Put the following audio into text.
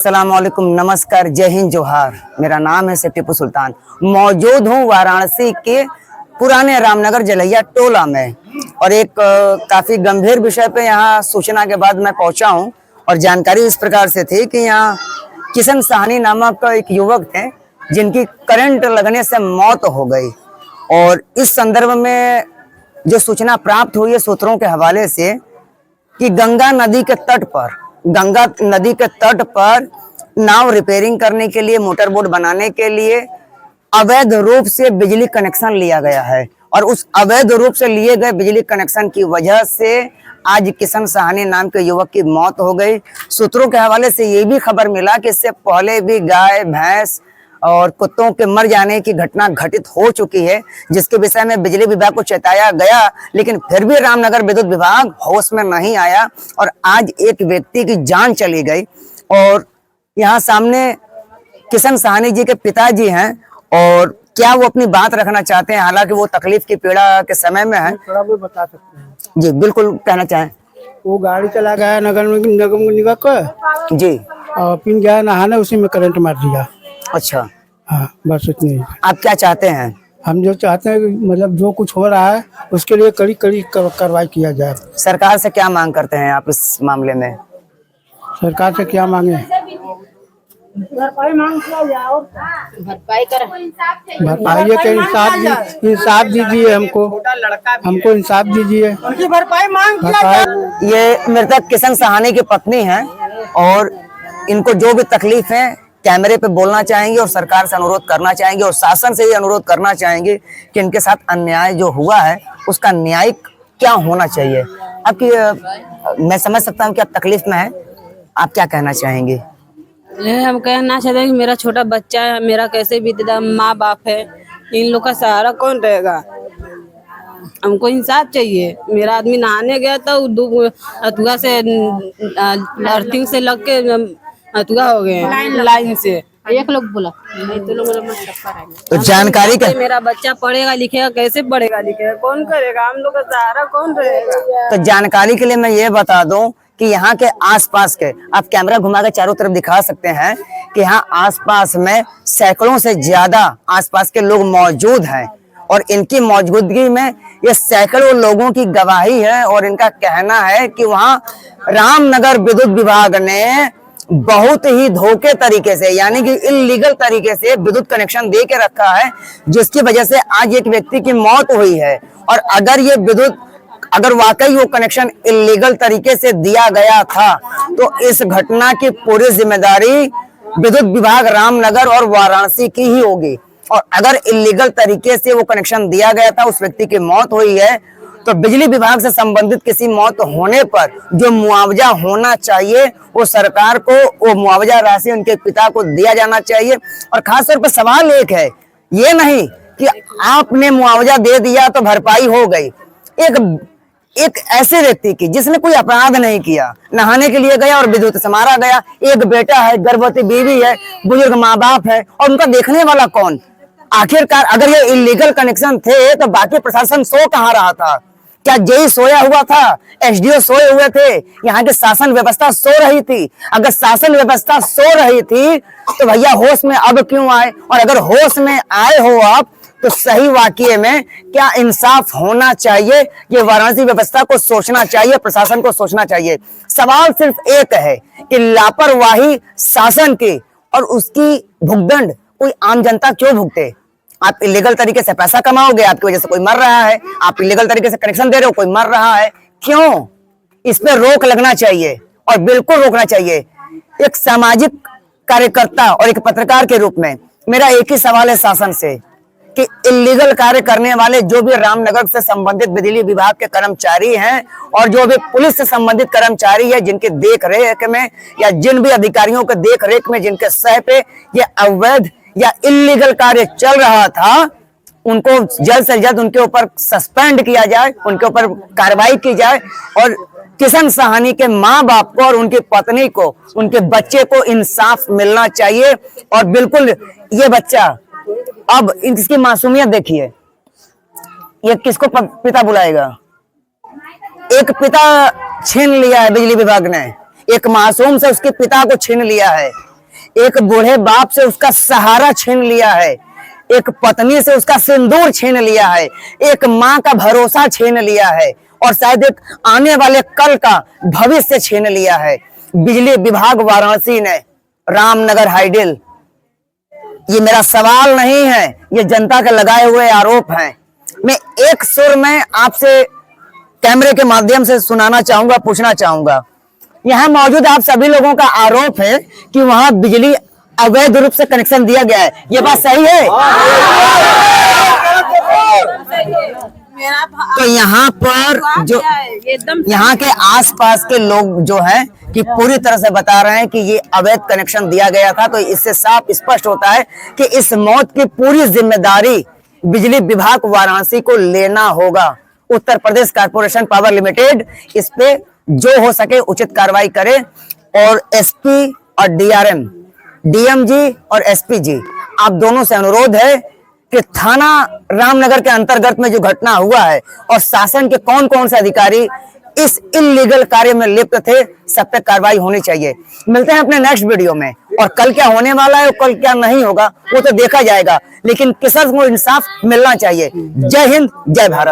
अस्सलामुअलैकुम, नमस्कार, जय हिंद, जोहार। मेरा नाम है टिप्पू सुल्तान। मौजूद हूँ वाराणसी के पुराने रामनगर जलैया टोला में और एक काफी गंभीर विषय पे यहाँ सूचना के बाद मैं पहुंचा हूँ। और जानकारी इस प्रकार से थी कि यहाँ किशन साहनी नामक एक युवक थे जिनकी करंट लगने से मौत हो गई। और इस संदर्भ में जो सूचना प्राप्त हुई है सूत्रों के हवाले से कि गंगा नदी के तट पर नाव रिपेयरिंग करने के लिए, मोटर बोट बनाने के लिए अवैध रूप से बिजली कनेक्शन लिया गया है। और उस अवैध रूप से लिए गए बिजली कनेक्शन की वजह से आज किशन साहनी नाम के युवक की मौत हो गई। सूत्रों के हवाले से ये भी खबर मिला कि इससे पहले भी गाय, भैंस और कुत्तों के मर जाने की घटना घटित हो चुकी है, जिसके विषय में बिजली विभाग को चेताया गया, लेकिन फिर भी रामनगर विद्युत विभाग होश में नहीं आया और आज एक व्यक्ति की जान चली गई। और यहाँ सामने किशन साहनी जी के पिताजी हैं और क्या वो अपनी बात रखना चाहते हैं, हालांकि वो तकलीफ की पीड़ा के समय में है। थोड़ा वो बता सकते हैं जी बिल्कुल, कहना चाहें। वो गाड़ी चला गया नगर निगम का जी, और पिन गया नहाने, उसी में करंट मार दिया। अच्छा, हाँ, बस इतनी। आप क्या चाहते हैं? हम जो चाहते हैं कि मतलब जो कुछ हो रहा है उसके लिए कड़ी कड़ी कार्रवाई किया जाए। सरकार से क्या मांग करते हैं आप इस मामले में? सरकार से क्या मांगे? भरपाई मांग किया जाए और भरपाई कर भरपाई के इंसाफ दीजिए, हमको इंसाफ दीजिए। उनकी भरपाई मांग किया जाए। ये मृतक किशन साहनी की पत्नी हैं और इनको जो भी तकलीफ है कैमरे पे बोलना चाहेंगे और सरकार से अनुरोध करना चाहेंगे और शासन से ये अनुरोध करना चाहेंगे कि इनके साथ अन्याय जो हुआ है उसका न्यायिक क्या होना चाहिए। आपकी मैं समझ सकता हूँ कि आप तकलीफ में हैं, आप क्या कहना चाहेंगे? हम कहना चाहते हैं कि मेरा छोटा बच्चा है, मेरा कैसे बीतेगा, माँ बाप है, इन लोग का सहारा कौन रहेगा? हमको इंसाफ चाहिए। मेरा आदमी नहाने गया था, अथुआ से अर्थिंग से लग के अथुआ हो गए लाइन से। एक लोग बोला तो जानकारी का मेरा बच्चा पढ़ेगा लिखेगा, कैसे पढ़ेगा लिखेगा, कौन करेगा? हम लोग का सहारा कौन रहेगा? तो जानकारी के लिए मैं ये बता दूं कि यहाँ के आसपास के, आप कैमरा घुमा के चारों तरफ दिखा सकते हैं कि यहाँ आसपास में सैकड़ों से ज्यादा आसपास के लोग मौजूद हैं और इनकी मौजूदगी में ये सैकड़ों लोगों की गवाही है। और इनका कहना है कि वहाँ रामनगर विद्युत विभाग ने बहुत ही धोखे तरीके से, यानी कि इलीगल तरीके से विद्युत कनेक्शन दे के रखा है, जिसकी वजह से आज एक व्यक्ति की मौत हुई है। और अगर वाकई वो कनेक्शन इलीगल तरीके से दिया गया था तो इस घटना की पूरी जिम्मेदारी विद्युत विभाग रामनगर और वाराणसी की ही होगी। और अगर इलीगल तरीके से वो कनेक्शन दिया गया था, उस व्यक्ति की मौत हुई है, तो बिजली विभाग से संबंधित किसी मौत होने पर जो मुआवजा होना चाहिए वो सरकार को, वो मुआवजा राशि उनके पिता को दिया जाना चाहिए। और खासतौर पर सवाल एक है, ये नहीं कि आपने मुआवजा दे दिया तो भरपाई हो गई। एक ऐसे व्यक्ति की जिसने कोई अपराध नहीं किया, नहाने के लिए गया और विद्युत से मारा गया, एक बेटा है, गर्भवती बीवी है, बुजुर्ग माँ बाप है, और उनका देखने वाला कौन? आखिरकार अगर ये इलीगल कनेक्शन थे तो बाकी प्रशासन सो कहाँ रहा था? क्या जेई सोया हुआ था? एसडीओ सोए हुए थे? यहाँ की शासन व्यवस्था सो रही थी? अगर शासन व्यवस्था सो रही थी तो भैया होश में अब क्यों आए? और अगर होश में आए हो आप तो सही वाकये में क्या इंसाफ होना चाहिए, ये वाराणसी व्यवस्था को सोचना चाहिए, प्रशासन को सोचना चाहिए। सवाल सिर्फ एक है कि लापरवाही शासन की और उसकी भुगदंड कोई आम जनता क्यों भुगते? आप इलीगल तरीके से पैसा कमाओगे, आपकी वजह से कोई मर रहा है, आप इलीगल तरीके से कनेक्शन दे रहे हो, कोई मर रहा है, क्यों? इस पे रोक लगना चाहिए और बिल्कुल रोकना चाहिए। एक सामाजिक कार्यकर्ता और एक पत्रकार के रूप में मेरा एक ही सवाल है शासन से कि इलीगल कार्य करने वाले जो भी रामनगर से संबंधित बिजली विभाग के कर्मचारी हैं और जो भी पुलिस से संबंधित कर्मचारी है, जिनके देख रेख में या जिन भी अधिकारियों के देख रेख में जिनके सह पे ये अवैध या इलीगल कार्य चल रहा था, उनको जल्द से जल्द उनके ऊपर सस्पेंड किया जाए, उनके ऊपर कार्रवाई की जाए। और किशन साहनी के माँ बाप को और उनकी पत्नी को, उनके बच्चे को इंसाफ मिलना चाहिए। और बिल्कुल ये बच्चा, अब इसकी मासूमियत देखिए, ये किसको पिता बुलाएगा? एक पिता छीन लिया है बिजली विभाग ने, एक मासूम से उसके पिता को छीन लिया है। एक बूढ़े बाप से उसका सहारा छीन लिया है, एक पत्नी से उसका सिंदूर छीन लिया है, एक माँ का भरोसा छीन लिया है और शायद एक आने वाले कल का भविष्य छीन लिया है। बिजली विभाग वाराणसी ने रामनगर हाइडिल, ये मेरा सवाल नहीं है, ये जनता के लगाए हुए आरोप हैं। मैं एक सुर में आपसे कैमरे के माध्यम से सुनाना चाहूंगा, पूछना चाहूंगा। यहाँ मौजूद आप सभी लोगों का आरोप है कि वहां बिजली अवैध रूप से कनेक्शन दिया गया है, ये बात सही है? तो यहाँ पर जो यहाँ के आसपास के लोग जो हैं कि पूरी तरह से बता रहे हैं कि ये अवैध कनेक्शन दिया गया था, तो इससे साफ स्पष्ट होता है कि इस मौत की पूरी जिम्मेदारी बिजली विभाग वाराणसी को लेना होगा। Uttar Pradesh corporation power limited इस पे जो हो सके उचित कार्रवाई करे और एसपी और डीआरएम, डीएमजी और एसपी जी, आप दोनों से अनुरोध है कि थाना रामनगर के अंतर्गत में जो घटना हुआ है और शासन के कौन कौन से अधिकारी इस इल्लीगल कार्य में लिप्त थे, सब पे कार्रवाई होनी चाहिए। मिलते हैं अपने नेक्स्ट वीडियो में, और कल क्या होने वाला है और कल क्या नहीं होगा वो तो देखा जाएगा, लेकिन किसान को इंसाफ मिलना चाहिए। जय हिंद, जय भारत।